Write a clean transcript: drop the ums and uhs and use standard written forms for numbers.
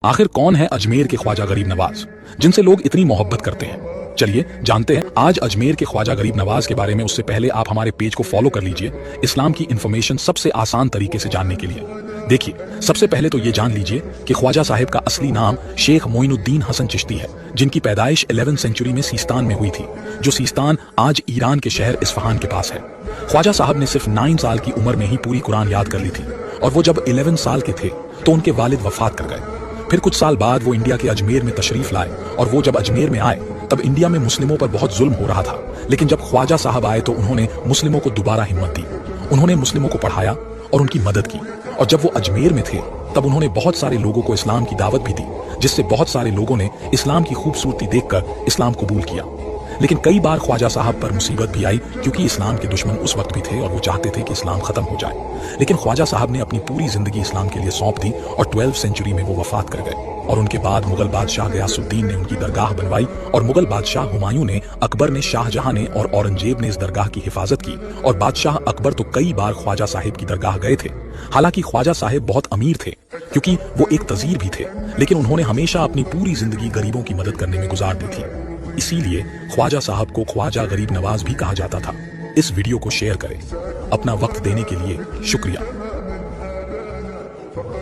आखिर कौन है अजमेर के ख्वाजा गरीब नवाज जिनसे लोग इतनी मोहब्बत करते हैं? चलिए जानते हैं आज अजमेर के ख्वाजा गरीब नवाज के बारे में। उससे पहले आप हमारे पेज को फॉलो कर लीजिए इस्लाम की इन्फॉर्मेशन सबसे आसान तरीके से जानने के लिए। देखिए, सबसे पहले तो ये जान लीजिए कि ख्वाजा साहिब का असली नाम शेख मोइनुद्दीन हसन चिश्ती है, जिनकी पैदाइश 11वीं सेंचुरी में सीस्तान में हुई थी, जो सीस्तान आज ईरान के शहर इस्फहान के पास है। ख्वाजा साहब ने सिर्फ 9 साल की उम्र में ही पूरी कुरान याद कर ली थी, और वो जब 11 साल के थे तो उनके वालिद वफात कर गए। फिर कुछ साल बाद वो इंडिया के अजमेर में तशरीफ लाए, और वो जब अजमेर में आए तब इंडिया में मुस्लिमों पर बहुत जुल्म हो रहा था। लेकिन जब ख्वाजा साहब आए तो उन्होंने मुस्लिमों को दोबारा हिम्मत दी, उन्होंने मुस्लिमों को पढ़ाया और उनकी मदद की। और जब वो अजमेर में थे तब उन्होंने बहुत सारे लोगों को इस्लाम की दावत भी दी, जिससे बहुत सारे लोगों ने इस्लाम की खूबसूरती देखकर इस्लाम कबूल किया। लेकिन कई बार ख्वाजा साहब पर मुसीबत भी आई, क्योंकि इस्लाम के दुश्मन उस वक्त भी थे और वो चाहते थे कि इस्लाम खत्म हो जाए। लेकिन ख्वाजा साहब ने अपनी पूरी जिंदगी इस्लाम के लिए सौंप दी और 12वीं सेंचुरी में वो वफात कर गए। और उनके बाद मुगल बादशाह गयासुद्दीन ने उनकी दरगाह बनवाई, और मुगल बादशाह हुमायूं ने, अकबर ने, शाहजहां ने और औरंगजेब ने इस दरगाह की हिफाजत की। और बादशाह अकबर तो कई बार ख्वाजा साहिब की दरगाह गए थे। हालांकि ख्वाजा साहिब बहुत अमीर थे, क्योंकि वो एक तजीर भी थे, लेकिन उन्होंने हमेशा अपनी पूरी जिंदगी गरीबों की मदद करने में गुजार दी थी। इसीलिए ख्वाजा साहब को ख्वाजा गरीब नवाज भी कहा जाता था। इस वीडियो को शेयर करें। अपना वक्त देने के लिए शुक्रिया।